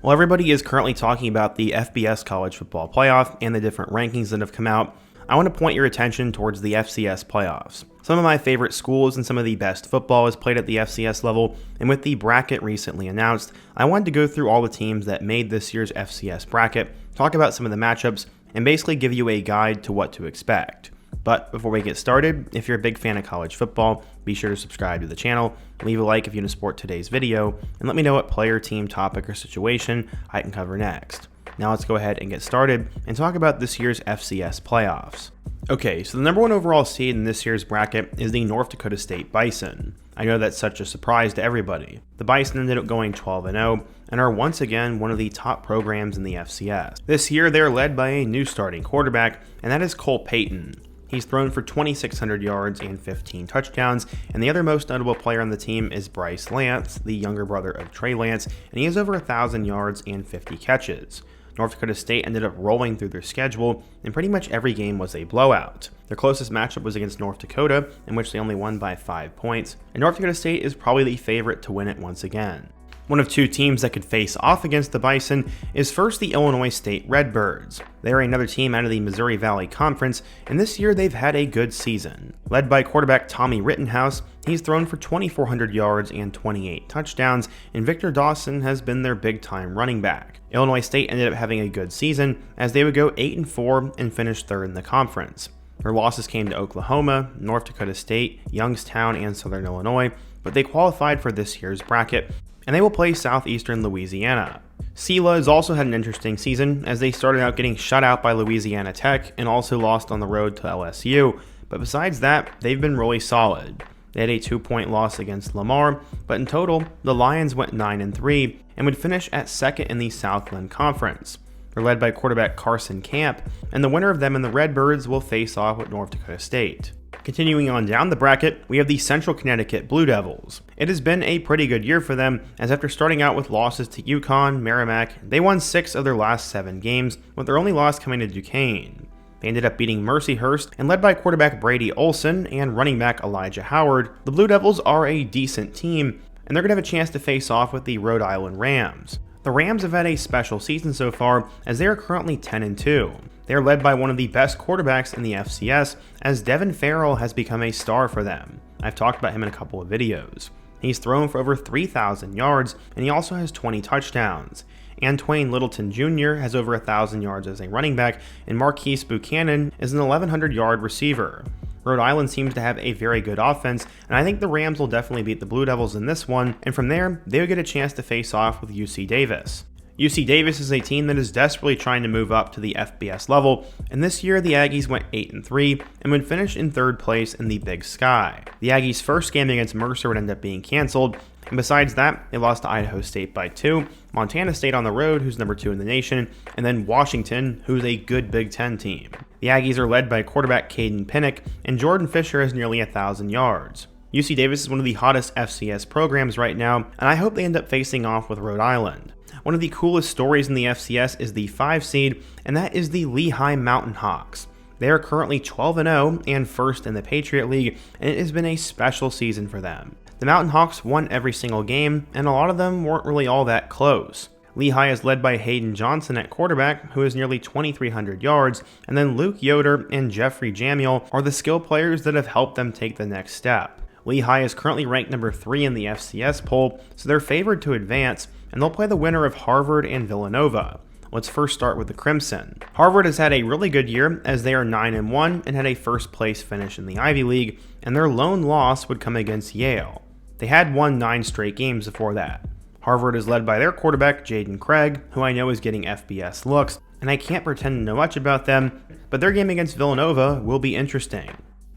Well, everybody is currently talking about the FBS college football playoff and the different rankings that have come out. I want to point your attention towards the FCS playoffs. Some of my favorite schools and some of the best football is played at the FCS level, and with the bracket recently announced, I wanted to go through all the teams that made this year's FCS bracket, talk about some of the matchups, and basically give you a guide to what to expect. But before we get started, if you're a big fan of college football, be sure to subscribe to the channel, leave a like if you want to support today's video, and let me know what player, team, topic, or situation I can cover next. Now let's go ahead and get started and talk about this year's FCS playoffs. Okay, so the number one overall seed in this year's bracket is the North Dakota State Bison. I know that's such a surprise to everybody. The Bison ended up going 12-0 and are once again one of the top programs in the FCS. This year they're led by a new starting quarterback, and that is Cole Payton. He's thrown for 2,600 yards and 15 touchdowns, and the other most notable player on the team is Bryce Lance, the younger brother of Trey Lance, and he has over 1,000 yards and 50 catches. North Dakota State ended up rolling through their schedule, and pretty much every game was a blowout. Their closest matchup was against North Dakota, in which they only won by 5 points, and North Dakota State is probably the favorite to win it once again. One of two teams that could face off against the Bison is first the Illinois State Redbirds. They are another team out of the Missouri Valley Conference, and this year they've had a good season. Led by quarterback Tommy Rittenhouse, he's thrown for 2,400 yards and 28 touchdowns, and Victor Dawson has been their big-time running back. Illinois State ended up having a good season, as they would go 8-4 and finish third in the conference. Their losses came to Oklahoma, North Dakota State, Youngstown, and Southern Illinois, but they qualified for this year's bracket, and they will play Southeastern Louisiana. SELA has also had an interesting season, as they started out getting shut out by Louisiana Tech and also lost on the road to LSU, but besides that, they've been really solid. They had a 2-point loss against Lamar, but in total, the Lions went 9-3 and would finish at second in the Southland Conference. They're led by quarterback Carson Camp, and the winner of them and the Redbirds will face off with North Dakota State. Continuing on down the bracket, we have the Central Connecticut Blue Devils. It has been a pretty good year for them, as after starting out with losses to UConn, Merrimack, they won 6 of their last 7 games, with their only loss coming to Duquesne. They ended up beating Mercyhurst, and led by quarterback Brady Olson and running back Elijah Howard, the Blue Devils are a decent team, and they're going to have a chance to face off with the Rhode Island Rams. The Rams have had a special season so far, as they are currently 10-2. They are led by one of the best quarterbacks in the FCS, as Devin Farrell has become a star for them. I've talked about him in a couple of videos. He's thrown for over 3,000 yards, and he also has 20 touchdowns. Antwain Littleton Jr. has over 1,000 yards as a running back, and Marquise Buchanan is an 1,100-yard receiver. Rhode Island seems to have a very good offense, and I think the Rams will definitely beat the Blue Devils in this one, and from there, they will get a chance to face off with UC Davis. UC Davis is a team that is desperately trying to move up to the FBS level, and this year the Aggies went 8-3 and would finish in 3rd place in the Big Sky. The Aggies' first game against Mercer would end up being canceled, and besides that, they lost to Idaho State by 2, Montana State on the road, who's number 2 in the nation, and then Washington, who's a good Big Ten team. The Aggies are led by quarterback Caden Pinnock, and Jordan Fisher has nearly 1,000 yards. UC Davis is one of the hottest FCS programs right now, and I hope they end up facing off with Rhode Island. One of the coolest stories in the FCS is the 5 seed, and that is the Lehigh Mountain Hawks. They are currently 12-0 and first in the Patriot League, and it has been a special season for them. The Mountain Hawks won every single game, and a lot of them weren't really all that close. Lehigh is led by Hayden Johnson at quarterback, who has nearly 2,300 yards, and then Luke Yoder and Jeffrey Jamiel are the skill players that have helped them take the next step. Lehigh is currently ranked number 3 in the FCS poll, so they're favored to advance, and they'll play the winner of Harvard and Villanova. Let's first start with the Crimson. Harvard has had a really good year, as they are 9-1 and had a first place finish in the Ivy League, and their lone loss would come against Yale. They had won 9 straight games before that. Harvard is led by their quarterback Jaden Craig, who I know is getting FBS looks, and I can't pretend to know much about them, but their game against Villanova will be interesting.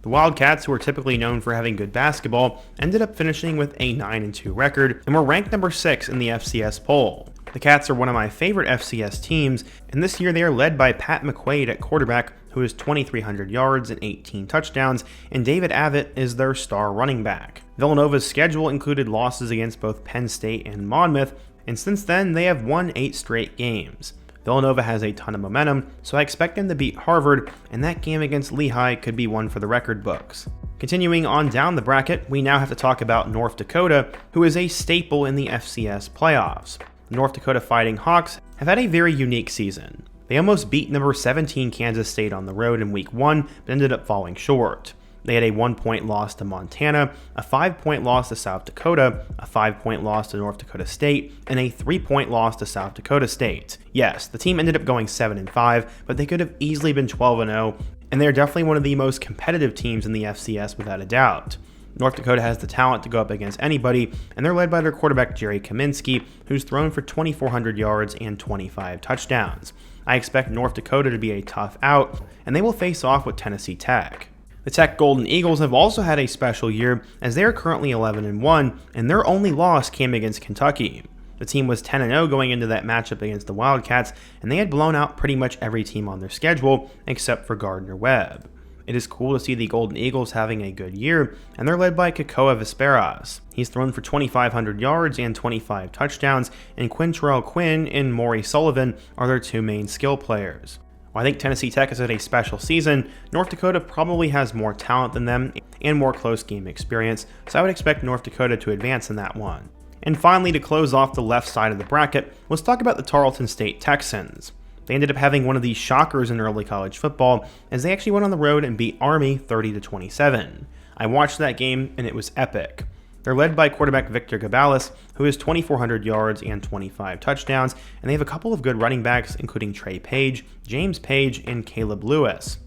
The Wildcats, who are typically known for having good basketball, ended up finishing with a 9-2 record and were ranked number 6 in the FCS poll. The Cats are one of my favorite FCS teams, and this year they are led by Pat McQuaid at quarterback, who has 2,300 yards and 18 touchdowns, and David Avett is their star running back. Villanova's schedule included losses against both Penn State and Monmouth, and since then they have won 8 straight games. Villanova has a ton of momentum, so I expect them to beat Harvard, and that game against Lehigh could be one for the record books. Continuing on down the bracket, we now have to talk about North Dakota, who is a staple in the FCS playoffs. The North Dakota Fighting Hawks have had a very unique season. They almost beat number 17 Kansas State on the road in week 1, but ended up falling short. They had a 1-point loss to Montana, a 5-point loss to South Dakota, a 5-point loss to North Dakota State, and a 3-point loss to South Dakota State. Yes, the team ended up going 7-5, but they could have easily been 12-0, and they're definitely one of the most competitive teams in the FCS without a doubt. North Dakota has the talent to go up against anybody, and they're led by their quarterback Jerry Kaminsky, who's thrown for 2,400 yards and 25 touchdowns. I expect North Dakota to be a tough out, and they will face off with Tennessee Tech. The Tech Golden Eagles have also had a special year, as they are currently 11-1, and their only loss came against Kentucky. The team was 10-0 going into that matchup against the Wildcats, and they had blown out pretty much every team on their schedule, except for Gardner-Webb. It is cool to see the Golden Eagles having a good year, and they're led by Kekoa Vesperas. He's thrown for 2,500 yards and 25 touchdowns, and Quintrell Quinn and Maury Sullivan are their two main skill players. While I think Tennessee Tech has had a special season, North Dakota probably has more talent than them and more close game experience, so I would expect North Dakota to advance in that one. And finally, to close off the left side of the bracket, let's talk about the Tarleton State Texans. They ended up having one of these shockers in early college football, as they actually went on the road and beat Army 30-27. I watched that game, and it was epic. They're led by quarterback Victor Gabalis, who has 2,400 yards and 25 touchdowns, and they have a couple of good running backs, including Trey Page, James Page, and Caleb Lewis.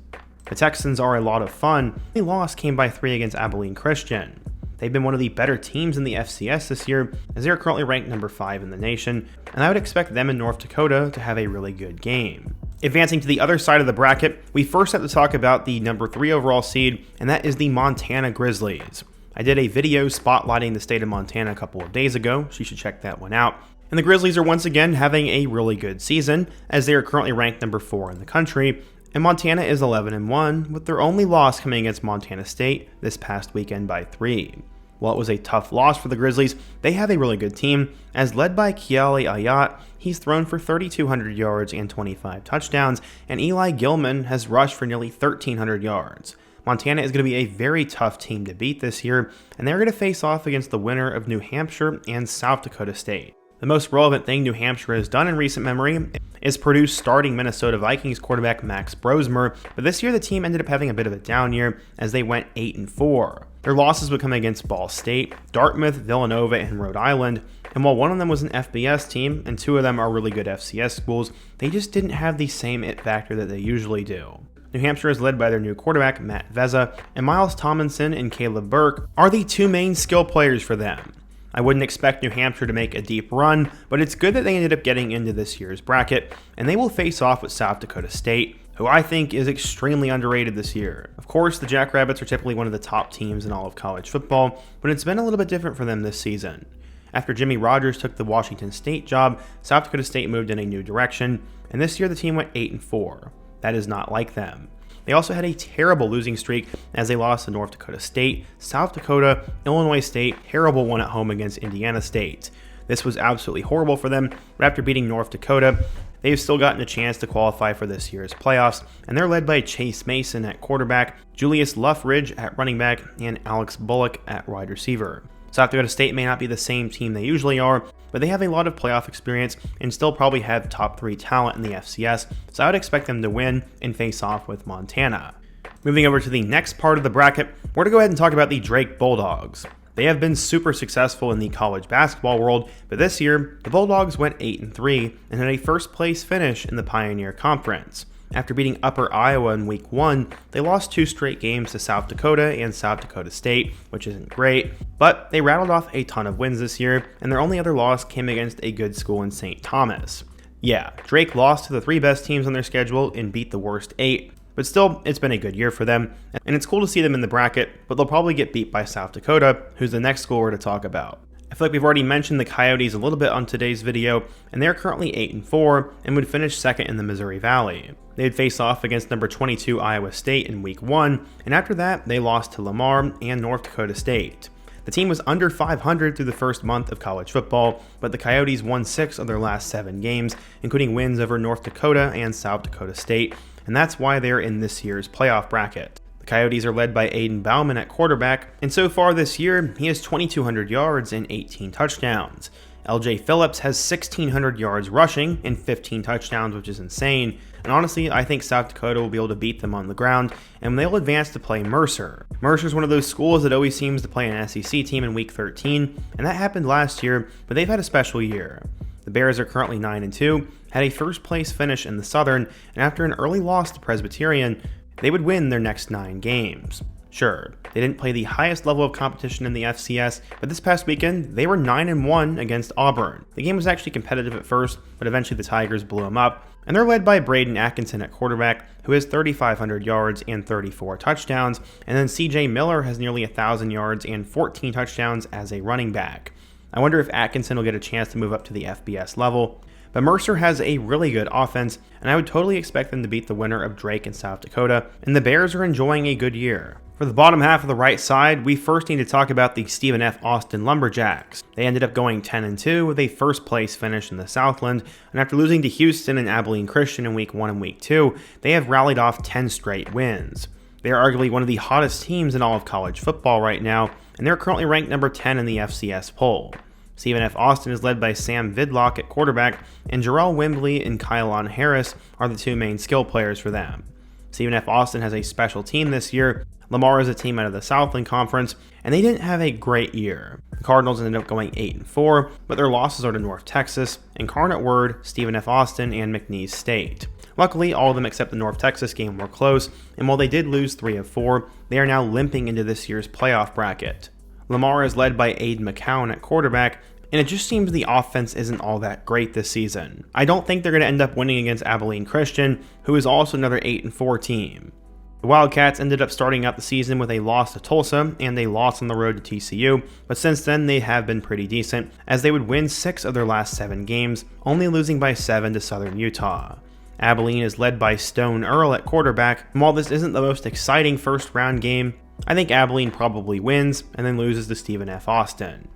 The Texans are a lot of fun. The loss came by 3 against Abilene Christian. They've been one of the better teams in the FCS this year, as they are currently ranked number 5 in the nation, and I would expect them and North Dakota to have a really good game. Advancing to the other side of the bracket, we first have to talk about the number 3 overall seed, and that is the Montana Grizzlies. I did a video spotlighting the state of Montana a couple of days ago, so you should check that one out. And the Grizzlies are once again having a really good season, as they are currently ranked number 4 in the country, and Montana is 11-1, with their only loss coming against Montana State this past weekend by 3. While it was a tough loss for the Grizzlies, they have a really good team, as led by Keale Ayat. He's thrown for 3,200 yards and 25 touchdowns, and Eli Gilman has rushed for nearly 1,300 yards. Montana is going to be a very tough team to beat this year, and they're going to face off against the winner of New Hampshire and South Dakota State. The most relevant thing New Hampshire has done in recent memory is produce starting Minnesota Vikings quarterback Max Brosmer, but this year the team ended up having a bit of a down year as they went 8-4. Their losses would come against Ball State, Dartmouth, Villanova, and Rhode Island, and while one of them was an FBS team and 2 of them are really good FCS schools, they just didn't have the same it factor that they usually do. New Hampshire is led by their new quarterback, Matt Vezza, and Miles Tomlinson and Caleb Burke are the 2 main skill players for them. I wouldn't expect New Hampshire to make a deep run, but it's good that they ended up getting into this year's bracket, and they will face off with South Dakota State, who I think is extremely underrated this year. Of course, the Jackrabbits are typically one of the top teams in all of college football, but it's been a little bit different for them this season. After Jimmy Rogers took the Washington State job, South Dakota State moved in a new direction, and this year the team went 8-4. That is not like them. They also had a terrible losing streak as they lost to North Dakota State, South Dakota, Illinois State, terrible one at home against Indiana State. This was absolutely horrible for them, but after beating North Dakota, they've still gotten a chance to qualify for this year's playoffs, and they're led by Chase Mason at quarterback, Julius Luffridge at running back, and Alex Bullock at wide receiver. South Dakota State may not be the same team they usually are, but they have a lot of playoff experience and still probably have top 3 talent in the FCS, so I would expect them to win and face off with Montana. Moving over to the next part of the bracket, we're going to go ahead and talk about the Drake Bulldogs. They have been super successful in the college basketball world, but this year, the Bulldogs went 8-3 and had a first place finish in the Pioneer Conference. After beating Upper Iowa in week 1, they lost 2 straight games to South Dakota and South Dakota State, which isn't great, but they rattled off a ton of wins this year, and their only other loss came against a good school in St. Thomas. Yeah, Drake lost to the 3 best teams on their schedule and beat the worst 8, but still, it's been a good year for them, and it's cool to see them in the bracket, but they'll probably get beat by South Dakota, who's the next school we're to talk about. I feel like we've already mentioned the Coyotes a little bit on today's video, and they're currently 8-4 and would finish second in the Missouri Valley. They'd face off against number 22 Iowa State in week 1, and after that, they lost to Lamar and North Dakota State. The team was under 500 through the first month of college football, but the Coyotes won 6 of their last 7 games, including wins over North Dakota and South Dakota State, and that's why they're in this year's playoff bracket. The Coyotes are led by Aiden Bauman at quarterback, and so far this year, he has 2,200 yards and 18 touchdowns. LJ Phillips has 1,600 yards rushing and 15 touchdowns, which is insane. And honestly, I think South Dakota will be able to beat them on the ground, and they'll advance to play Mercer. Mercer's one of those schools that always seems to play an SEC team in Week 13, and that happened last year, but they've had a special year. The Bears are currently 9-2, had a first-place finish in the Southern, and after an early loss to Presbyterian, they would win their next 9 games. Sure, they didn't play the highest level of competition in the FCS, but this past weekend, they were 9-1 against Auburn. The game was actually competitive at first, but eventually the Tigers blew them up, and they're led by Braden Atkinson at quarterback, who has 3,500 yards and 34 touchdowns, and then CJ Miller has nearly 1,000 yards and 14 touchdowns as a running back. I wonder if Atkinson will get a chance to move up to the FBS level. But Mercer has a really good offense, and I would totally expect them to beat the winner of Drake and South Dakota, and the Bears are enjoying a good year. For the bottom half of the right side, we first need to talk about the Stephen F. Austin Lumberjacks. They ended up going 10-2 with a first place finish in the Southland, and after losing to Houston and Abilene Christian in Week 1 and Week 2, they have rallied off 10 straight wins. They are arguably one of the hottest teams in all of college football right now, and they're currently ranked number 10 in the FCS poll. Stephen F. Austin is led by Sam Vidlock at quarterback, and Jarrell Wimbley and Kylon Harris are the 2 main skill players for them. Stephen F. Austin has a special team this year. Lamar is a team out of the Southland Conference, and they didn't have a great year. The Cardinals ended up going 8-4, but their losses are to North Texas, Incarnate Word, Stephen F. Austin, and McNeese State. Luckily, all of them except the North Texas game were close, and while they did lose 3 of 4, they are now limping into this year's playoff bracket. Lamar is led by Aiden McCown at quarterback, and it just seems the offense isn't all that great this season. I don't think they're going to end up winning against Abilene Christian, who is also another 8-4 team. The Wildcats ended up starting out the season with a loss to Tulsa and a loss on the road to TCU, but since then they have been pretty decent, as they would win 6 of their last 7 games, only losing by 7 to Southern Utah. Abilene is led by Stone Earl at quarterback, and while this isn't the most exciting first round game, I think Abilene probably wins and then loses to Stephen F. Austin.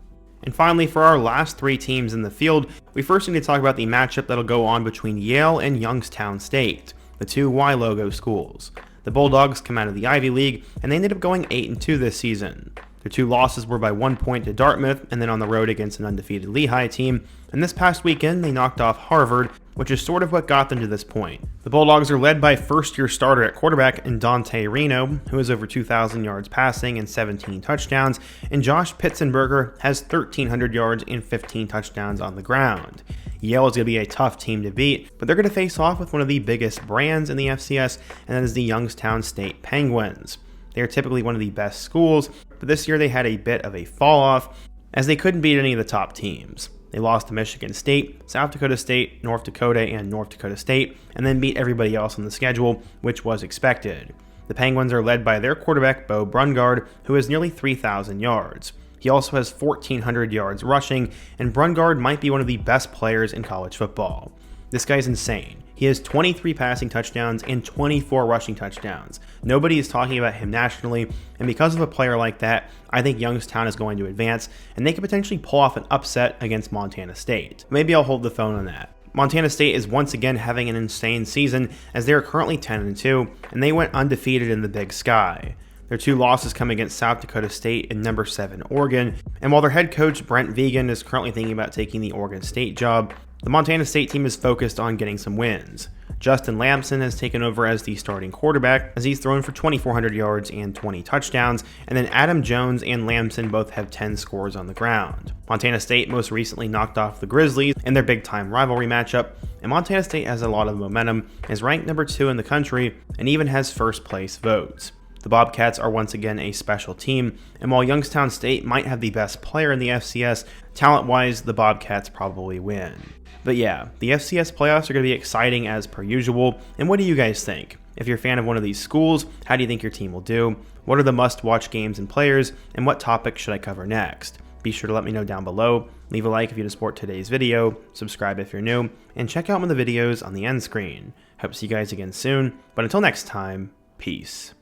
And finally, for our last 3 teams in the field, we first need to talk about the matchup that'll go on between Yale and Youngstown State, the 2 Y logo schools. The Bulldogs come out of the Ivy League, and they ended up going 8-2 this season. Their 2 losses were by 1 point to Dartmouth, and then on the road against an undefeated Lehigh team, and this past weekend they knocked off Harvard, which is sort of what got them to this point. The Bulldogs are led by first-year starter at quarterback in Dante Reno, who has over 2,000 yards passing and 17 touchdowns, and Josh Pitzenberger has 1,300 yards and 15 touchdowns on the ground. Yale is going to be a tough team to beat, but they're going to face off with one of the biggest brands in the FCS, and that is the Youngstown State Penguins. They are typically one of the best schools, but this year they had a bit of a fall-off, as they couldn't beat any of the top teams. They lost to Michigan State, South Dakota State, North Dakota, and North Dakota State, and then beat everybody else on the schedule, which was expected. The Penguins are led by their quarterback, Bo Brungard, who has nearly 3,000 yards. He also has 1,400 yards rushing, and Brungard might be one of the best players in college football. This guy's insane. He has 23 passing touchdowns and 24 rushing touchdowns. Nobody is talking about him nationally, and because of a player like that, I think Youngstown is going to advance, and they could potentially pull off an upset against Montana State. Maybe I'll hold the phone on that. Montana State is once again having an insane season, as they are currently 10-2, and they went undefeated in the Big Sky. Their 2 losses come against South Dakota State and number 7 Oregon, and while their head coach Brent Vegan is currently thinking about taking the Oregon State job, the Montana State team is focused on getting some wins. Justin Lamson has taken over as the starting quarterback, as he's thrown for 2,400 yards and 20 touchdowns, and then Adam Jones and Lamson both have 10 scores on the ground. Montana State most recently knocked off the Grizzlies in their big-time rivalry matchup, and Montana State has a lot of momentum, is ranked number 2 in the country, and even has first-place votes. The Bobcats are once again a special team, and while Youngstown State might have the best player in the FCS, talent-wise, the Bobcats probably win. But yeah, the FCS playoffs are going to be exciting as per usual, and what do you guys think? If you're a fan of one of these schools, how do you think your team will do? What are the must-watch games and players, and what topics should I cover next? Be sure to let me know down below, leave a like if you support today's video, subscribe if you're new, and check out one of the videos on the end screen. Hope to see you guys again soon, but until next time, peace.